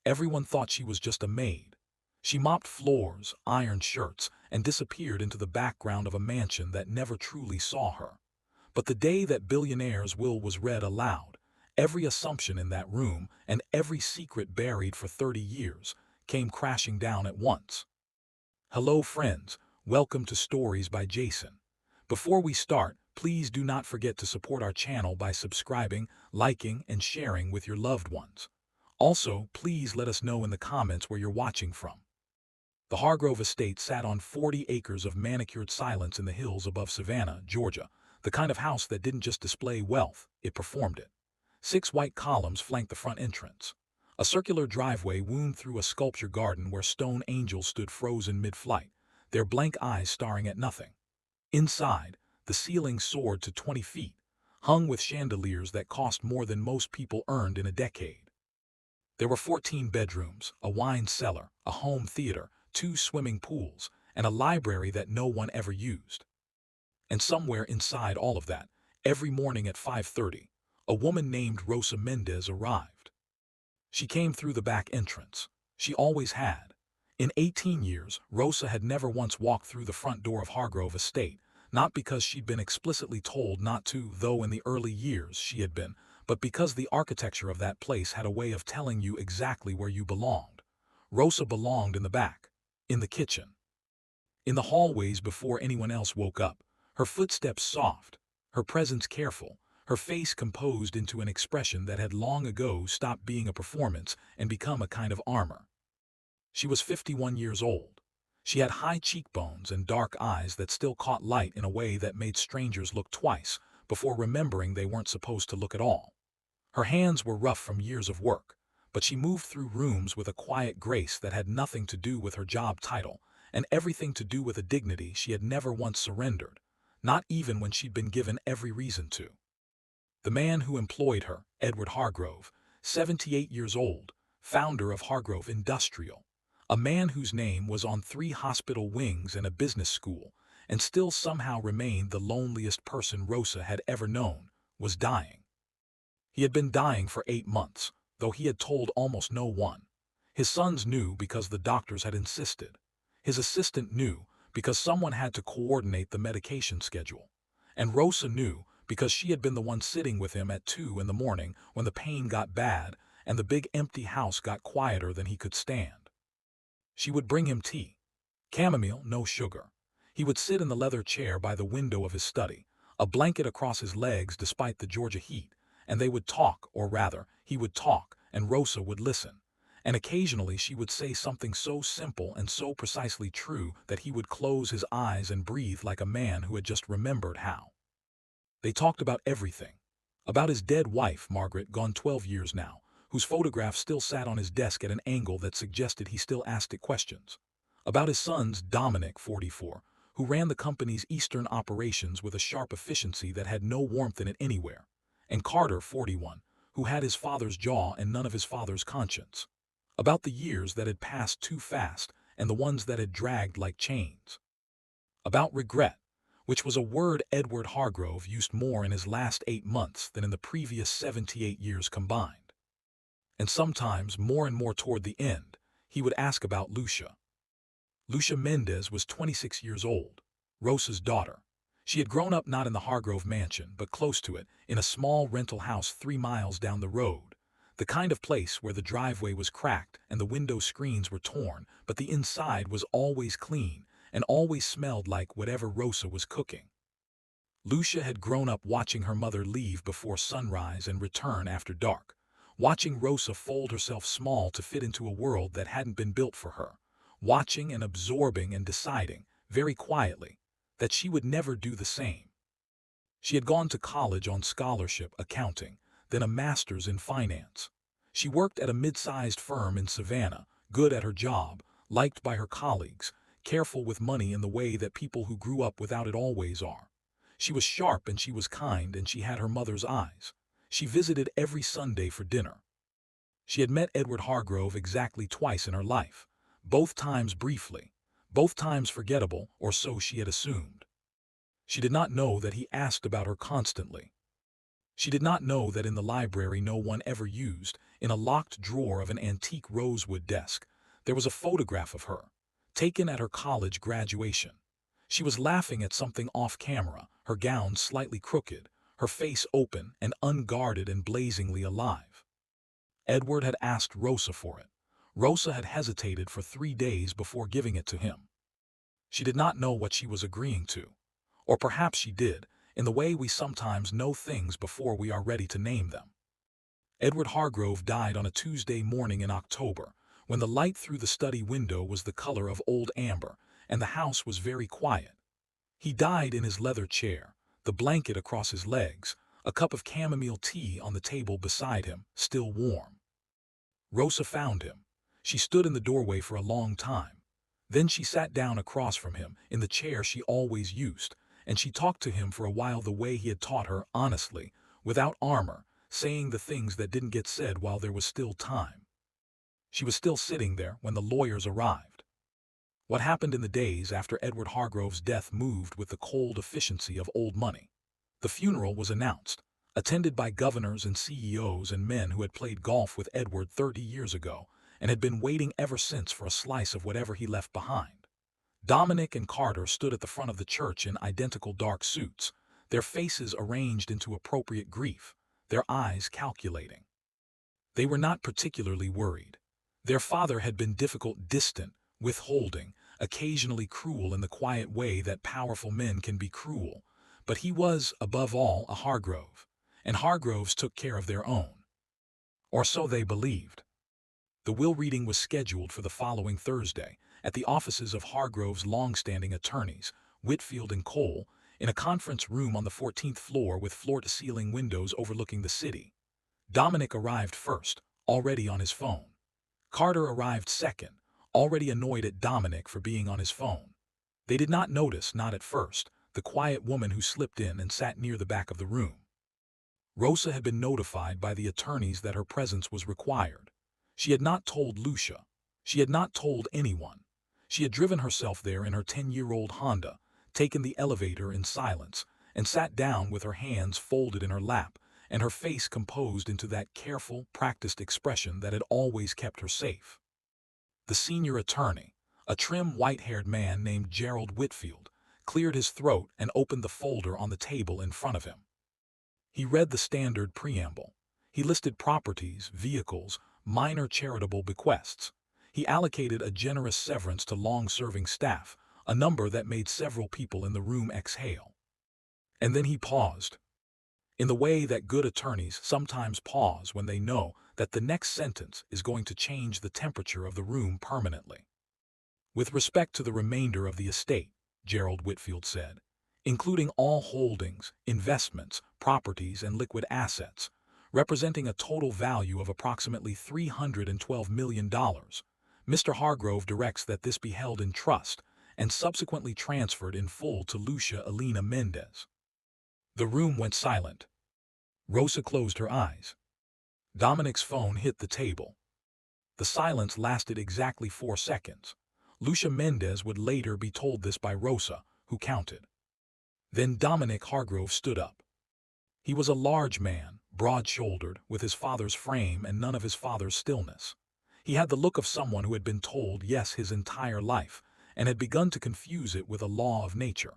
Everyone thought she was just a maid. She mopped floors, ironed shirts, and disappeared into the background of a mansion that never truly saw her. But the day that Billionaire's will was read aloud, every assumption in that room and every secret buried for 30 years came crashing down at once. Hello friends, welcome to Stories by Jason. Before we start, please do not forget to support our channel by subscribing, liking, and sharing with your loved ones. Also, please let us know in the comments where you're watching from. The Hargrove estate sat on 40 acres of manicured silence in the hills above Savannah, Georgia, the kind of house that didn't just display wealth, it performed it. 6 white columns flanked the front entrance. A circular driveway wound through a sculpture garden where stone angels stood frozen mid-flight, their blank eyes staring at nothing. Inside, the ceiling soared to 20 feet, hung with chandeliers that cost more than most people earned in a decade. There were 14 bedrooms, a wine cellar, a home theater, 2 swimming pools, and a library that no one ever used. And somewhere inside all of that, every morning at 5:30, a woman named Rosa Maid'S arrived. She came through the back entrance. She always had. In 18 years, Rosa had never once walked through the front door of Hargrove Estate, not because she'd been explicitly told not to, though in the early years she had been, but because the architecture of that place had a way of telling you exactly where you belonged. Rosa belonged in the back, in the kitchen, in the hallways before anyone else woke up, her footsteps soft, her presence careful, her face composed into an expression that had long ago stopped being a performance and become a kind of armor. She was 51 years old. She had high cheekbones and dark eyes that still caught light in a way that made strangers look twice before remembering they weren't supposed to look at all. Her hands were rough from years of work, but she moved through rooms with a quiet grace that had nothing to do with her job title and everything to do with a dignity she had never once surrendered, not even when she'd been given every reason to. The man who employed her, Edward Hargrove, 78 years old, founder of Hargrove Industrial, a man whose name was on 3 hospital wings and a business school, and still somehow remained the loneliest person Rosa had ever known, was dying. He had been dying for 8 months, though he had told almost no one. His sons knew because the doctors had insisted. His assistant knew because someone had to coordinate the medication schedule. And Rosa knew because she had been the one sitting with him at 2 in the morning when the pain got bad and the big empty house got quieter than he could stand. She would bring him tea. Chamomile, no sugar. He would sit in the leather chair by the window of his study, a blanket across his legs despite the Georgia heat, and they would talk, or rather, he would talk, and Rosa would listen. And occasionally she would say something so simple and so precisely true that he would close his eyes and breathe like a man who had just remembered how. They talked about everything. About his dead wife, Margaret, gone 12 years now, whose photograph still sat on his desk at an angle that suggested he still asked it questions. About his sons, Dominic, 44, who ran the company's eastern operations with a sharp efficiency that had no warmth in it anywhere, and Carter, 41, who had his father's jaw and none of his father's conscience. About the years that had passed too fast and the ones that had dragged like chains. About regret, which was a word Edward Hargrove used more in his last 8 months than in the previous 78 years combined. And sometimes, more and more toward the end, he would ask about Lucia. Lucia Maid'S was 26 years old, Rosa's daughter. She had grown up not in the Hargrove mansion, but close to it, in a small rental house 3 miles down the road, the kind of place where the driveway was cracked and the window screens were torn, but the inside was always clean and always smelled like whatever Rosa was cooking. Lucia had grown up watching her mother leave before sunrise and return after dark, watching Rosa fold herself small to fit into a world that hadn't been built for her, watching and absorbing and deciding, very quietly, that she would never do the same. She had gone to college on scholarship, accounting, then a master's in finance. She worked at a mid-sized firm in Savannah, good at her job, liked by her colleagues, careful with money in the way that people who grew up without it always are. She was sharp and she was kind and she had her mother's eyes. She visited every Sunday for dinner. She had met Edward Hargrove exactly twice in her life, both times briefly, both times forgettable, or so she had assumed. She did not know that he asked about her constantly. She did not know that in the library no one ever used, In a locked drawer of an antique rosewood desk, there was a photograph of her, taken at her college graduation. She was laughing at something off-camera, her gown slightly crooked, her face open and unguarded and blazingly alive. Edward had asked Rosa for it. Rosa had hesitated for 3 days before giving it to him. She did not know what she was agreeing to. Or perhaps she did, in the way we sometimes know things before we are ready to name them. Edward Hargrove died on a Tuesday morning in October, when the light through the study window was the color of old amber, and the house was very quiet. He died in his leather chair, the blanket across his legs, a cup of chamomile tea on the table beside him, still warm. Rosa found him. She stood in the doorway for a long time. Then she sat down across from him, in the chair she always used, and she talked to him for a while the way he had taught her, honestly, without armor, saying the things that didn't get said while there was still time. She was still sitting there when the lawyers arrived. What happened in the days after Edward Hargrove's death moved with the cold efficiency of old money. The funeral was announced, attended by governors and CEOs and men who had played golf with Edward 30 years ago and had been waiting ever since for a slice of whatever he left behind. Dominic and Carter stood at the front of the church in identical dark suits, their faces arranged into appropriate grief, their eyes calculating. They were not particularly worried. Their father had been difficult, distant, withholding, occasionally cruel in the quiet way that powerful men can be cruel, but he was, above all, a Hargrove, and Hargroves took care of their own. Or so they believed. The will reading was scheduled for the following Thursday, at the offices of Hargrove's long-standing attorneys, Whitfield and Cole, in a conference room on the 14th floor with floor-to-ceiling windows overlooking the city. Dominic arrived first, already on his phone. Carter arrived second, already annoyed at Dominic for being on his phone. They did not notice, not at first, the quiet woman who slipped in and sat near the back of the room. Rosa had been notified by the attorneys that her presence was required. She had not told Lucia. She had not told anyone. She had driven herself there in her 10-year-old Honda, taken the elevator in silence, and sat down with her hands folded in her lap, and her face composed into that careful, practiced expression that had always kept her safe. The senior attorney, a trim, white-haired man named Gerald Whitfield, cleared his throat and opened the folder on the table in front of him. He read the standard preamble. He listed properties, vehicles, minor charitable bequests. He allocated a generous severance to long-serving staff, a number that made several people in the room exhale. And then he paused. In the way that good attorneys sometimes pause when they know that the next sentence is going to change the temperature of the room permanently. With respect to the remainder of the estate, Gerald Whitfield said, including all holdings, investments, properties, and liquid assets, representing a total value of approximately $312 million, Mr. Hargrove directs that this be held in trust and subsequently transferred in full to Lucia Elena Maid'S. The room went silent. Rosa closed her eyes. Dominic's phone hit the table. The silence lasted exactly 4 seconds. Lucia Maid'S would later be told this by Rosa, who counted. Then Dominic Hargrove stood up. He was a large man, broad-shouldered, with his father's frame and none of his father's stillness. He had the look of someone who had been told yes his entire life and had begun to confuse it with a law of nature.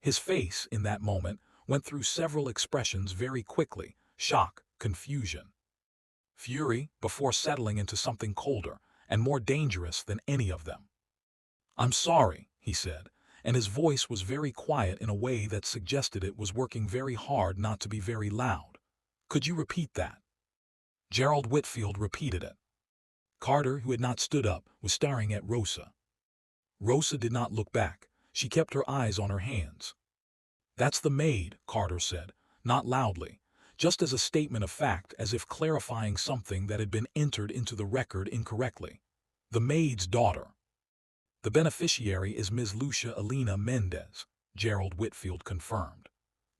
His face, in that moment, went through several expressions very quickly: shock, confusion, fury, before settling into something colder and more dangerous than any of them. "I'm sorry," he said, and his voice was very quiet in a way that suggested it was working very hard not to be very loud. "Could you repeat that?" Gerald Whitfield repeated it. Carter, who had not stood up, was staring at Rosa. Rosa did not look back. She kept her eyes on her hands. "That's the maid," Carter said, not loudly, just as a statement of fact, as if clarifying something that had been entered into the record incorrectly. "The maid's daughter." "The beneficiary is Ms. Lucia Elena Maid'S," Gerald Whitfield confirmed.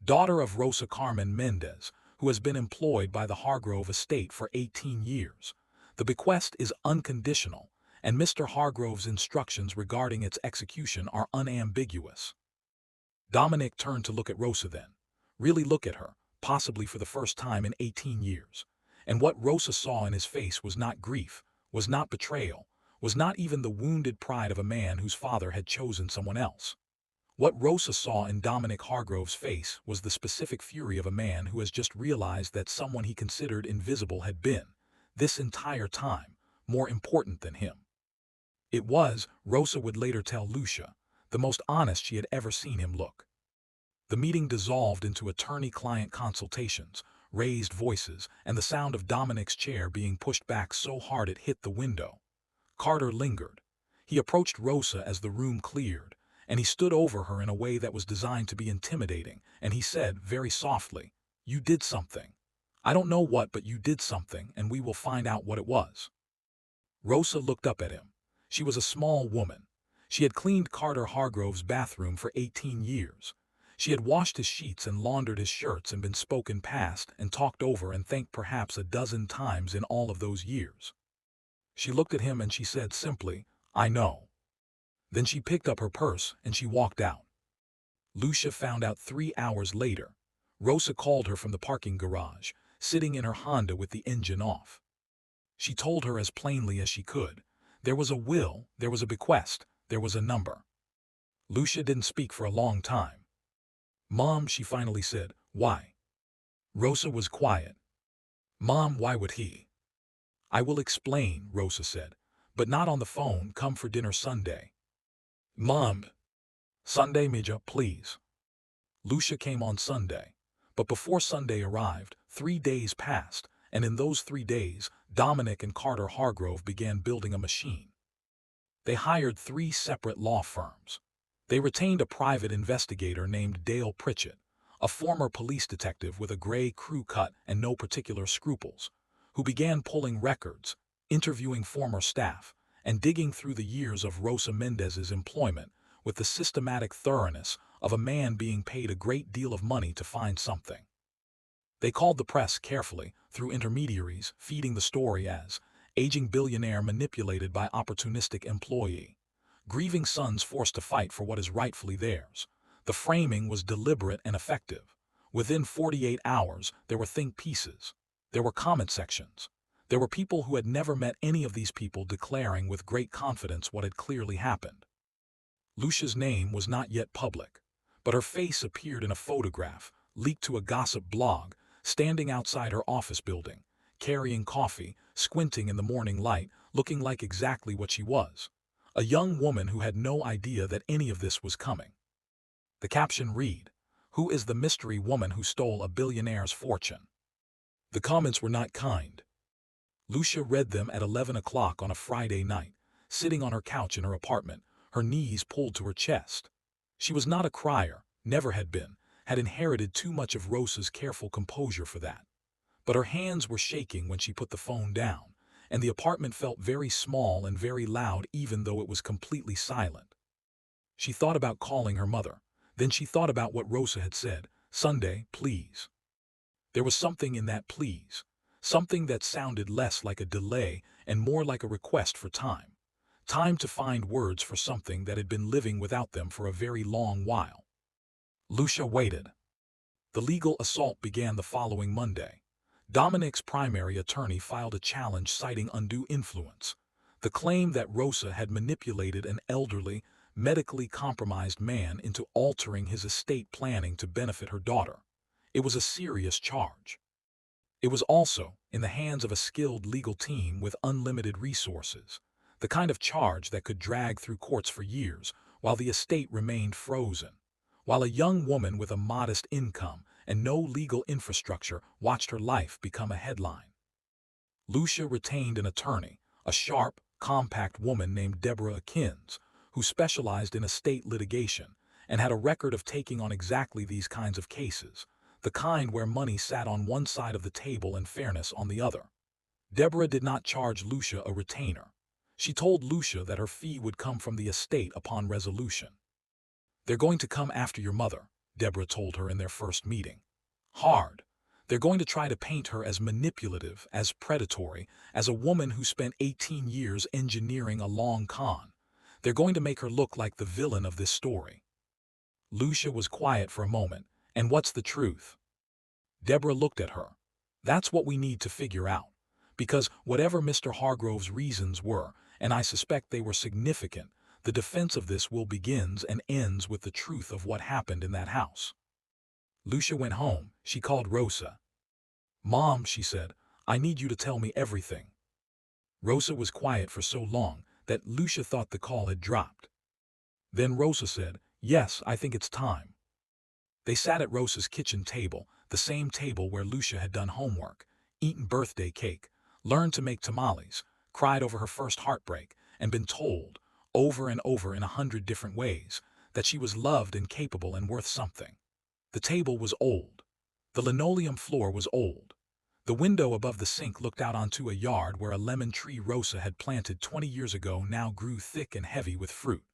"Daughter of Rosa Carmen Maid'S, who has been employed by the Hargrove estate for 18 years. The bequest is unconditional, and Mr. Hargrove's instructions regarding its execution are unambiguous." Dominic turned to look at Rosa then. Really look at her, possibly for the first time in 18 years. And what Rosa saw in his face was not grief, was not betrayal, was not even the wounded pride of a man whose father had chosen someone else. What Rosa saw in Dominic Hargrove's face was the specific fury of a man who has just realized that someone he considered invisible had been, this entire time, more important than him. It was, Rosa would later tell Lucia, the most honest she had ever seen him look. The meeting dissolved into attorney-client consultations, raised voices, and the sound of Dominic's chair being pushed back so hard it hit the window. Carter lingered. He approached Rosa as the room cleared, and he stood over her in a way that was designed to be intimidating, and he said, very softly, "You did something. I don't know what, but you did something, and we will find out what it was." Rosa looked up at him. She was a small woman. She had cleaned Carter Hargrove's bathroom for 18 years. She had washed his sheets and laundered his shirts and been spoken past and talked over and thanked perhaps a dozen times in all of those years. She looked at him and she said simply, "I know." Then she picked up her purse and she walked out. Lucia found out 3 hours later. Rosa called her from the parking garage, sitting in her Honda with the engine off. She told her as plainly as she could. There was a will, there was a bequest, there was a number. Lucia didn't speak for a long time. "Mom," she finally said, "why?" Rosa was quiet. "Mom, why would he?" "I will explain," Rosa said, "but not on the phone. Come for dinner Sunday." "Mom." "Sunday, Mija, please." Lucia came on Sunday. But before Sunday arrived, 3 days passed, and in those 3 days, Dominic and Carter Hargrove began building a machine. They hired 3 separate law firms. They retained a private investigator named Dale Pritchett, a former police detective with a gray crew cut and no particular scruples, who began pulling records, interviewing former staff, and digging through the years of Rosa Mendez's employment with the systematic thoroughness of a man being paid a great deal of money to find something. They called the press carefully, through intermediaries, feeding the story as aging billionaire manipulated by opportunistic employee, grieving sons forced to fight for what is rightfully theirs. The framing was deliberate and effective. Within 48 hours, there were think pieces. There were comment sections. There were people who had never met any of these people declaring with great confidence what had clearly happened. Lucia's name was not yet public, but her face appeared in a photograph, leaked to a gossip blog, standing outside her office building, carrying coffee, squinting in the morning light, looking like exactly what she was. A young woman who had no idea that any of this was coming. The caption read, "Who is the mystery woman who stole a billionaire's fortune?" The comments were not kind. Lucia read them at 11 o'clock on a Friday night, sitting on her couch in her apartment, her knees pulled to her chest. She was not a crier, never had been, had inherited too much of Rosa's careful composure for that. But her hands were shaking when she put the phone down, and the apartment felt very small and very loud even though it was completely silent. She thought about calling her mother. Then she thought about what Rosa had said, "Sunday, please." There was something in that please, something that sounded less like a delay and more like a request for time. Time to find words for something that had been living without them for a very long while. Lucia waited. The legal assault began the following Monday. Dominic's primary attorney filed a challenge citing undue influence, the claim that Rosa had manipulated an elderly, medically compromised man into altering his estate planning to benefit her daughter. It was a serious charge. It was also in the hands of a skilled legal team with unlimited resources, the kind of charge that could drag through courts for years while the estate remained frozen, while a young woman with a modest income and no legal infrastructure watched her life become a headline. Lucia retained an attorney, a sharp, compact woman named Deborah Akins, who specialized in estate litigation and had a record of taking on exactly these kinds of cases, the kind where money sat on one side of the table and fairness on the other. Deborah did not charge Lucia a retainer. She told Lucia that her fee would come from the estate upon resolution. "They're going to come after your mother," Deborah told her in their first meeting. "Hard. They're going to try to paint her as manipulative, as predatory, as a woman who spent 18 years engineering a long con. They're going to make her look like the villain of this story." Lucia was quiet for a moment. "And what's the truth?" Deborah looked at her. That's what we need to figure out. Because whatever Mr. Hargrove's reasons were, and I suspect they were significant, the defense of this will begins and ends with the truth of what happened in that house. Lucia went home. She called Rosa. "Mom," she said, "I need you to tell me everything." Rosa was quiet for so long that Lucia thought the call had dropped. Then Rosa said, "Yes, I think it's time." They sat at Rosa's kitchen table, the same table where Lucia had done homework, eaten birthday cake, learned to make tamales, cried over her first heartbreak, and been told, over and over in 100 different ways, that she was loved and capable and worth something. The table was old. The linoleum floor was old. The window above the sink looked out onto a yard where a lemon tree Rosa had planted 20 years ago now grew thick and heavy with fruit.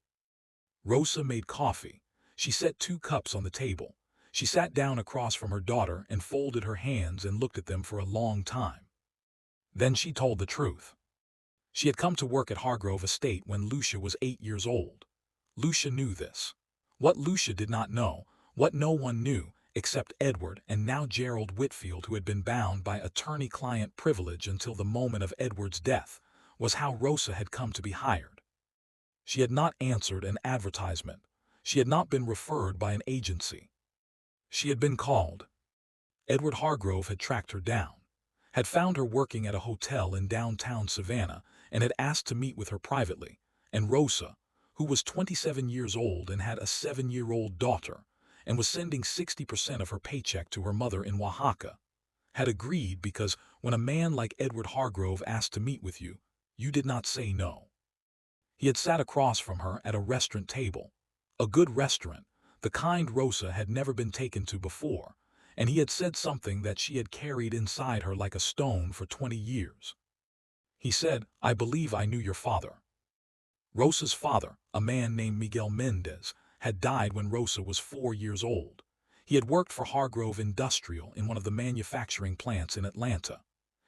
Rosa made coffee. She set 2 cups on the table. She sat down across from her daughter and folded her hands and looked at them for a long time. Then she told the truth. She had come to work at Hargrove Estate when Lucia was 8 years old. Lucia knew this. What Lucia did not know, what no one knew, except Edward and now Gerald Whitfield, who had been bound by attorney-client privilege until the moment of Edward's death, was how Rosa had come to be hired. She had not answered an advertisement. She had not been referred by an agency. She had been called. Edward Hargrove had tracked her down, had found her working at a hotel in downtown Savannah, and had asked to meet with her privately, and Rosa, who was 27 years old and had a 7-year-old daughter, and was sending 60% of her paycheck to her mother in Oaxaca, had agreed because when a man like Edward Hargrove asked to meet with you, you did not say no. He had sat across from her at a restaurant table, a good restaurant, the kind Rosa had never been taken to before, and he had said something that she had carried inside her like a stone for 20 years. He said, "I believe I knew your father." Rosa's father, a man named Miguel Mendez, had died when Rosa was 4 years old. He had worked for Hargrove Industrial in one of the manufacturing plants in Atlanta.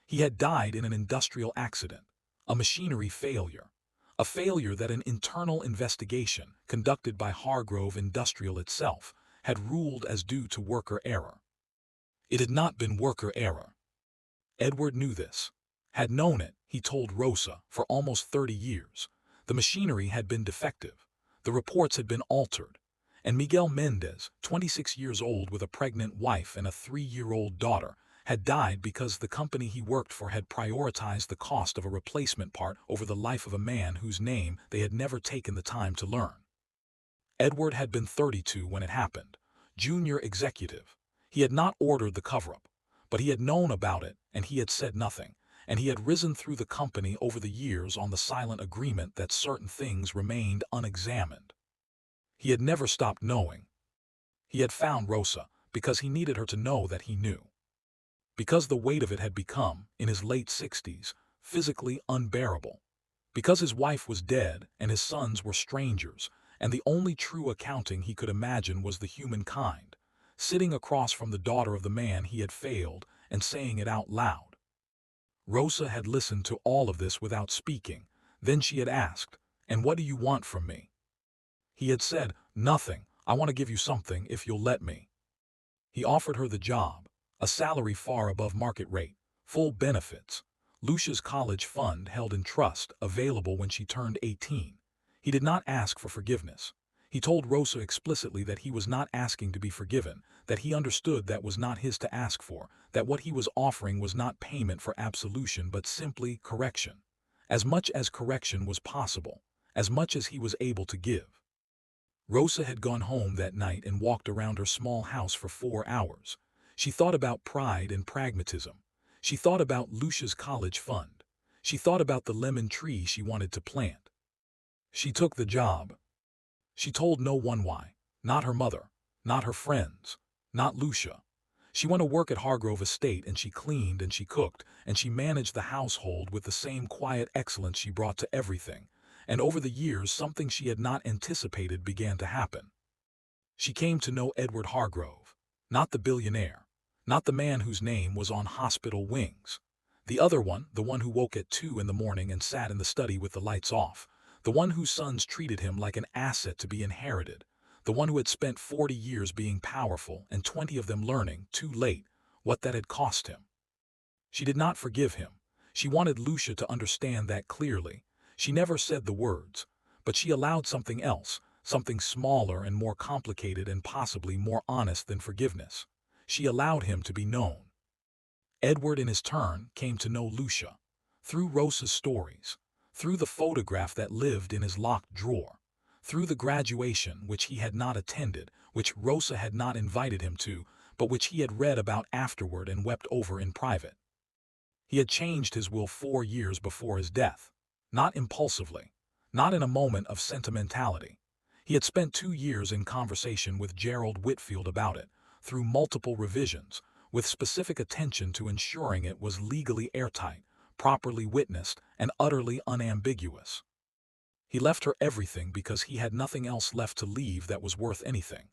He had died in an industrial accident, a machinery failure, a failure that an internal investigation conducted by Hargrove Industrial itself had ruled as due to worker error. It had not been worker error. Edward knew this, had known it, he told Rosa, for almost 30 years. The machinery had been defective. The reports had been altered. And Miguel Mendez, 26 years old with a pregnant wife and a 3-year-old daughter, had died because the company he worked for had prioritized the cost of a replacement part over the life of a man whose name they had never taken the time to learn. Edward had been 32 when it happened, junior executive. He had not ordered the cover-up, but he had known about it and he had said nothing, and he had risen through the company over the years on the silent agreement that certain things remained unexamined. He had never stopped knowing. He had found Rosa because he needed her to know that he knew. Because the weight of it had become, in his late 60s, physically unbearable. Because his wife was dead and his sons were strangers, and the only true accounting he could imagine was the humankind, sitting across from the daughter of the man he had failed and saying it out loud. Rosa had listened to all of this without speaking. Then she had asked, "And what do you want from me?" He had said, "Nothing. I want to give you something if you'll let me." He offered her the job, a salary far above market rate, full benefits, Lucia's college fund held in trust, available when she turned 18. He did not ask for forgiveness. He told Rosa explicitly that he was not asking to be forgiven, that he understood that was not his to ask for, that what he was offering was not payment for absolution but simply correction. As much as correction was possible, as much as he was able to give. Rosa had gone home that night and walked around her small house for 4 hours. She thought about pride and pragmatism. She thought about Lucia's college fund. She thought about the lemon tree she wanted to plant. She took the job. She told no one why, not her mother, not her friends, not Lucia. She went to work at Hargrove Estate and she cleaned and she cooked and she managed the household with the same quiet excellence she brought to everything. And over the years something she had not anticipated began to happen. She came to know Edward Hargrove, not the billionaire, not the man whose name was on hospital wings. The other one, the one who woke at 2 in the morning and sat in the study with the lights off, the one whose sons treated him like an asset to be inherited, the one who had spent 40 years being powerful and 20 of them learning, too late, what that had cost him. She did not forgive him. She wanted Lucia to understand that clearly. She never said the words, but she allowed something else, something smaller and more complicated and possibly more honest than forgiveness. She allowed him to be known. Edward, in his turn, came to know Lucia. Through Rosa's stories, through the photograph that lived in his locked drawer, through the graduation which he had not attended, which Rosa had not invited him to, but which he had read about afterward and wept over in private. He had changed his will 4 years before his death. Not impulsively, not in a moment of sentimentality. He had spent 2 years in conversation with Gerald Whitfield about it, through multiple revisions, with specific attention to ensuring it was legally airtight, properly witnessed, and utterly unambiguous. He left her everything because he had nothing else left to leave that was worth anything.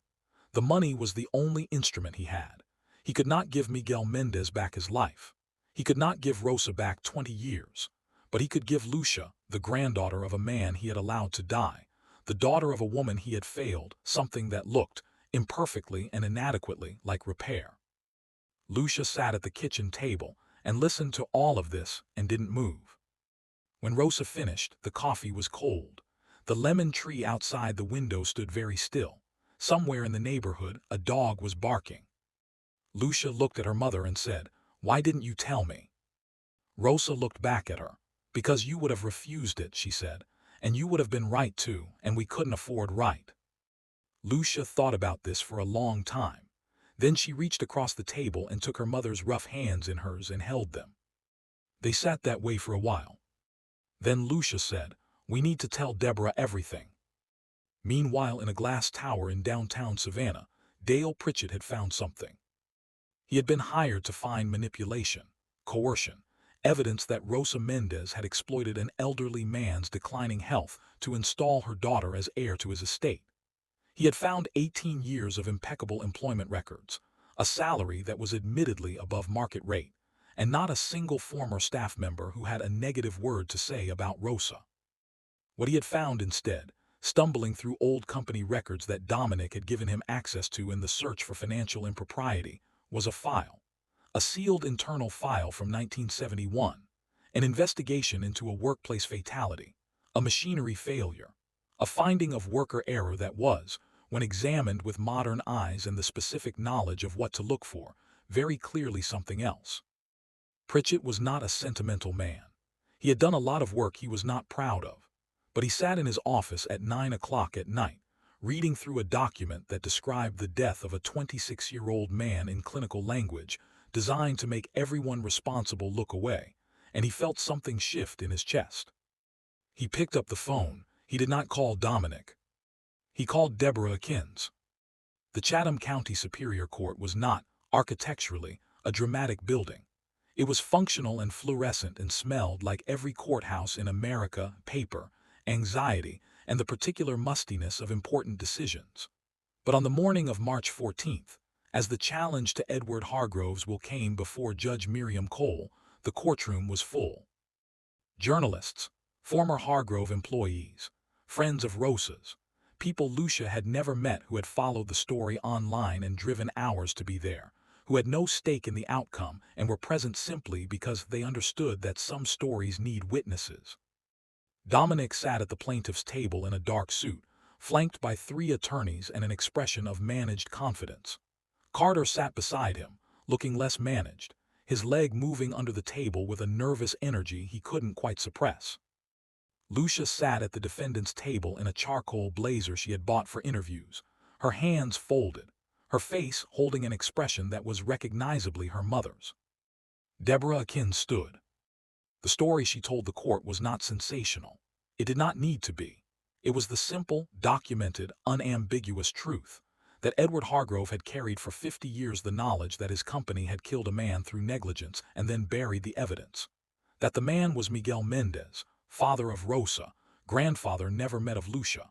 The money was the only instrument he had. He could not give Miguel Mendez back his life. He could not give Rosa back 20 years. But he could give Lucia, the granddaughter of a man he had allowed to die, the daughter of a woman he had failed, something that looked, imperfectly and inadequately, like repair. Lucia sat at the kitchen table and listened to all of this and didn't move. When Rosa finished, the coffee was cold. The lemon tree outside the window stood very still. Somewhere in the neighborhood, a dog was barking. Lucia looked at her mother and said, "Why didn't you tell me?" Rosa looked back at her. "Because you would have refused it," she said, "and you would have been right too, and we couldn't afford right." Lucia thought about this for a long time. Then she reached across the table and took her mother's rough hands in hers and held them. They sat that way for a while. Then Lucia said, "We need to tell Deborah everything." Meanwhile, in a glass tower in downtown Savannah, Dale Pritchett had found something. He had been hired to find manipulation, coercion, evidence that Rosa Mendez had exploited an elderly man's declining health to install her daughter as heir to his estate. He had found 18 years of impeccable employment records, a salary that was admittedly above market rate, and not a single former staff member who had a negative word to say about Rosa. What he had found instead, stumbling through old company records that Dominic had given him access to in the search for financial impropriety, was a file. A sealed internal file from 1971, an investigation into a workplace fatality, a machinery failure, a finding of worker error that was, when examined with modern eyes and the specific knowledge of what to look for, very clearly something else. Pritchett was not a sentimental man. He had done a lot of work he was not proud of, but he sat in his office at 9 o'clock at night, reading through a document that described the death of a 26-year-old man in clinical language, designed to make everyone responsible look away, and he felt something shift in his chest. He picked up the phone. He did not call Dominic. He called Deborah Akins. The Chatham County Superior Court was not, architecturally, a dramatic building. It was functional and fluorescent and smelled like every courthouse in America: paper, anxiety, and the particular mustiness of important decisions. But on the morning of March 14th, as the challenge to Edward Hargrove's will came before Judge Miriam Cole, the courtroom was full. Journalists, former Hargrove employees, friends of Rosa's, people Lucia had never met who had followed the story online and driven hours to be there, who had no stake in the outcome and were present simply because they understood that some stories need witnesses. Dominic sat at the plaintiff's table in a dark suit, flanked by 3 attorneys and an expression of managed confidence. Carter sat beside him, looking less managed, his leg moving under the table with a nervous energy he couldn't quite suppress. Lucia sat at the defendant's table in a charcoal blazer she had bought for interviews, her hands folded, her face holding an expression that was recognizably her mother's. Deborah Akins stood. The story she told the court was not sensational. It did not need to be. It was the simple, documented, unambiguous truth that Edward Hargrove had carried for 50 years the knowledge that his company had killed a man through negligence and then buried the evidence. That the man was Miguel Mendez, father of Rosa, grandfather never met of Lucia.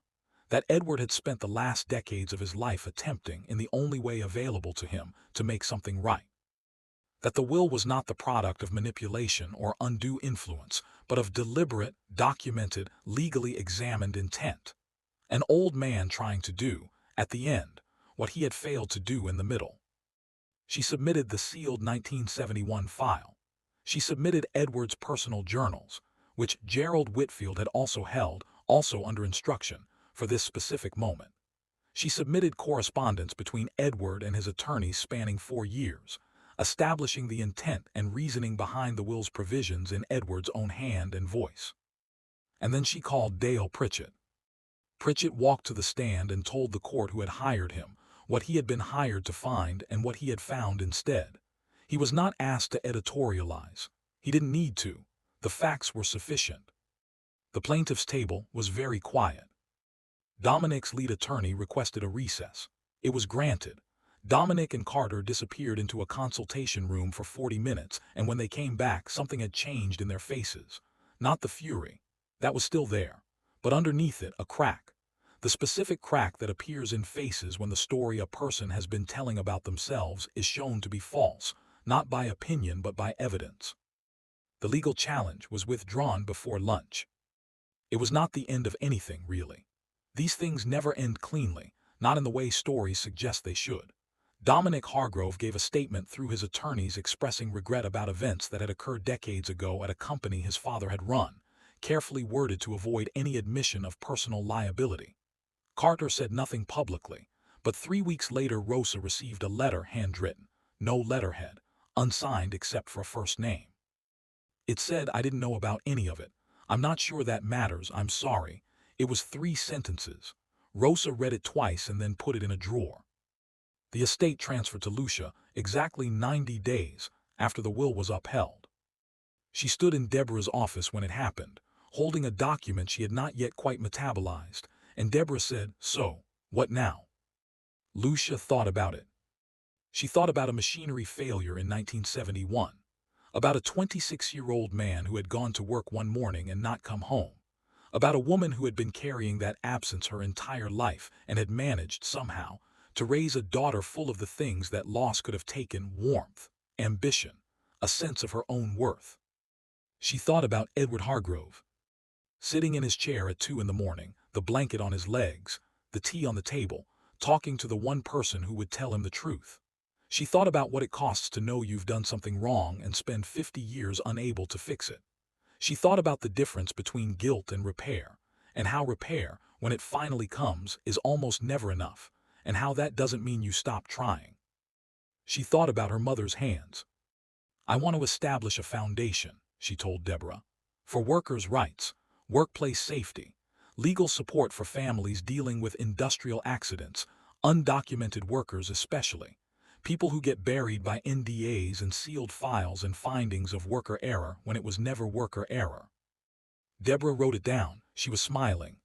That Edward had spent the last decades of his life attempting, in the only way available to him, to make something right. That the will was not the product of manipulation or undue influence, but of deliberate, documented, legally examined intent. An old man trying to do, at the end, what he had failed to do in the middle. She submitted the sealed 1971 file. She submitted Edward's personal journals, which Gerald Whitfield had also held, also under instruction, for this specific moment. She submitted correspondence between Edward and his attorneys spanning 4 years, establishing the intent and reasoning behind the will's provisions in Edward's own hand and voice. And then she called Dale Pritchett. Pritchett walked to the stand and told the court who had hired him what he had been hired to find and what he had found instead. He was not asked to editorialize. He didn't need to. The facts were sufficient. The plaintiff's table was very quiet. Dominic's lead attorney requested a recess. It was granted. Dominic and Carter disappeared into a consultation room for 40 minutes, and when they came back, something had changed in their faces. Not the fury. That was still there. But underneath it, a crack. The specific crack that appears in faces when the story a person has been telling about themselves is shown to be false, not by opinion but by evidence. The legal challenge was withdrawn before lunch. It was not the end of anything, really. These things never end cleanly, not in the way stories suggest they should. Dominic Hargrove gave a statement through his attorneys expressing regret about events that had occurred decades ago at a company his father had run, carefully worded to avoid any admission of personal liability. Carter said nothing publicly, but 3 weeks later Rosa received a letter handwritten, no letterhead, unsigned except for a first name. It said, "I didn't know about any of it. I'm not sure that matters, I'm sorry." It was 3 sentences. Rosa read it twice and then put it in a drawer. The estate transferred to Lucia exactly 90 days after the will was upheld. She stood in Deborah's office when it happened, holding a document she had not yet quite metabolized, and Deborah said, "So, what now?" Lucia thought about it. She thought about a machinery failure in 1971, about a 26-year-old man who had gone to work one morning and not come home, about a woman who had been carrying that absence her entire life and had managed, somehow, to raise a daughter full of the things that loss could have taken: warmth, ambition, a sense of her own worth. She thought about Edward Hargrove, sitting in his chair at 2 in the morning, the blanket on his legs, the tea on the table, talking to the one person who would tell him the truth. She thought about what it costs to know you've done something wrong and spend 50 years unable to fix it. She thought about the difference between guilt and repair, and how repair, when it finally comes, is almost never enough, and how that doesn't mean you stop trying. She thought about her mother's hands. "I want to establish a foundation," she told Deborah, "for workers' rights, workplace safety, legal support for families dealing with industrial accidents, undocumented workers especially, people who get buried by NDAs and sealed files and findings of worker error when it was never worker error." Deborah wrote it down. She was smiling.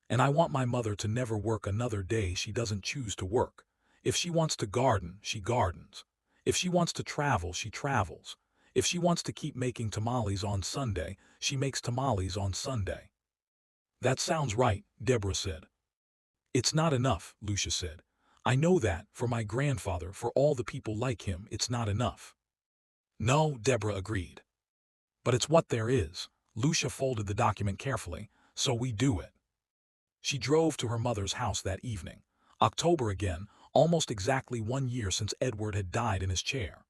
"And I want my mother to never work another day she doesn't choose to work. If she wants to garden, she gardens. If she wants to travel, she travels. If she wants to keep making tamales on Sunday, she makes tamales on Sunday." "That sounds right," Deborah said. "It's not enough," Lucia said. "I know that, for my grandfather, for all the people like him, it's not enough." "No," Deborah agreed. "But it's what there is." Lucia folded the document carefully. "So we do it." She drove to her mother's house that evening. October again, almost exactly 1 year since Edward had died in his chair.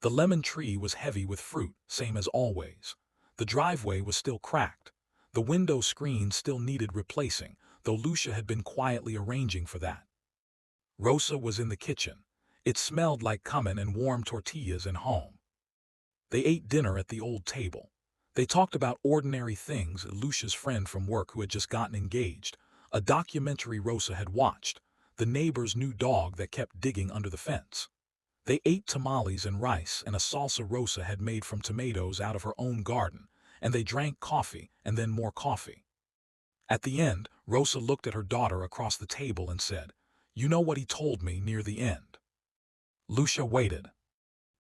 The lemon tree was heavy with fruit, same as always. The driveway was still cracked. The window screen still needed replacing, though Lucia had been quietly arranging for that. Rosa was in the kitchen. It smelled like cumin and warm tortillas and home. They ate dinner at the old table. They talked about ordinary things: Lucia's friend from work who had just gotten engaged, a documentary Rosa had watched, the neighbor's new dog that kept digging under the fence. They ate tamales and rice and a salsa Rosa had made from tomatoes out of her own garden, and they drank coffee and then more coffee. At the end, Rosa looked at her daughter across the table and said, "You know what he told me near the end?" Lucia waited.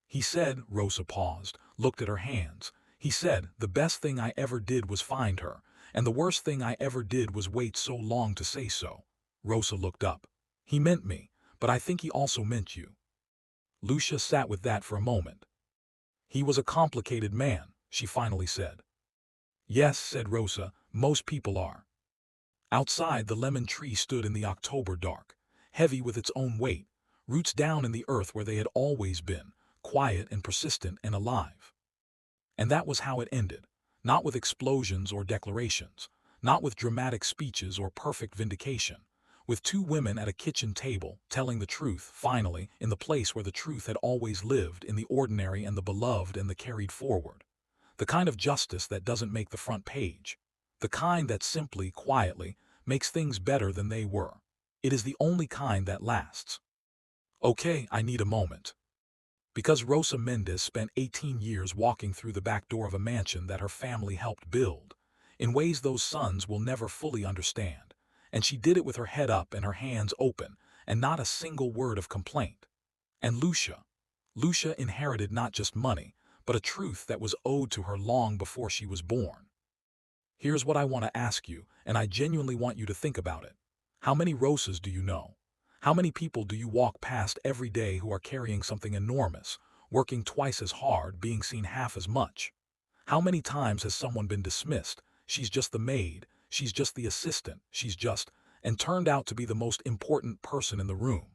"He said," Rosa paused, looked at her hands, "he said, the best thing I ever did was find her, and the worst thing I ever did was wait so long to say so." Rosa looked up. "He meant me, but I think he also meant you." Lucia sat with that for a moment. "He was a complicated man," she finally said. "Yes," said Rosa, "most people are." Outside, the lemon tree stood in the October dark, heavy with its own weight, roots down in the earth where they had always been, quiet and persistent and alive. And that was how it ended. Not with explosions or declarations, not with dramatic speeches or perfect vindication, with two women at a kitchen table telling the truth, finally, in the place where the truth had always lived, in the ordinary and the beloved and the carried forward. The kind of justice that doesn't make the front page. The kind that simply, quietly, makes things better than they were. It is the only kind that lasts. Okay, I need a moment. Because Rosa Mendez spent 18 years walking through the back door of a mansion that her family helped build, in ways those sons will never fully understand. And she did it with her head up and her hands open, and not a single word of complaint. And Lucia inherited not just money, but a truth that was owed to her long before she was born. Here's what I want to ask you, and I genuinely want you to think about it. How many Rosas do you know? How many people do you walk past every day who are carrying something enormous, working twice as hard, being seen half as much? How many times has someone been dismissed? She's just the maid, she's just the assistant, and turned out to be the most important person in the room.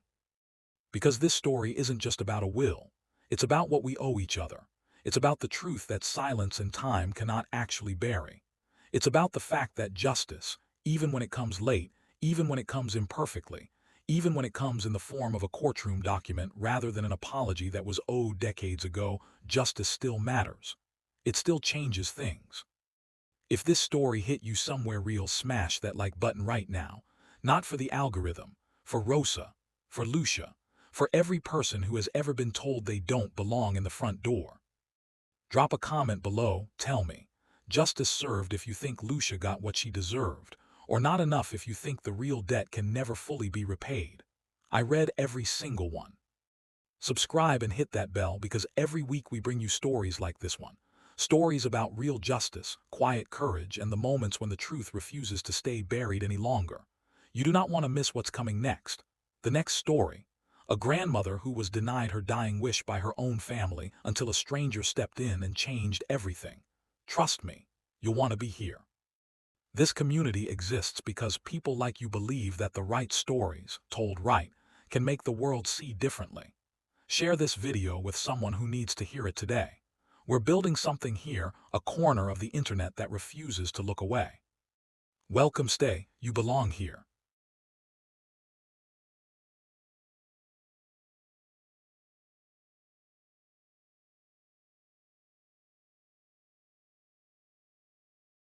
Because this story isn't just about a will. It's about what we owe each other. It's about the truth that silence and time cannot actually bury. It's about the fact that justice, even when it comes late, even when it comes imperfectly, even when it comes in the form of a courtroom document rather than an apology that was owed decades ago, justice still matters. It still changes things. If this story hit you somewhere real, smash that like button right now. Not for the algorithm, for Rosa, for Lucia, for every person who has ever been told they don't belong in the front door. Drop a comment below, tell me. Justice served if you think Lucia got what she deserved, or not enough if you think the real debt can never fully be repaid. I read every single one. Subscribe and hit that bell because every week we bring you stories like this one. Stories about real justice, quiet courage, and the moments when the truth refuses to stay buried any longer. You do not want to miss what's coming next. The next story. A grandmother who was denied her dying wish by her own family until a stranger stepped in and changed everything. Trust me, you'll want to be here. This community exists because people like you believe that the right stories, told right, can make the world see differently. Share this video with someone who needs to hear it today. We're building something here, a corner of the internet that refuses to look away. Welcome, stay, you belong here.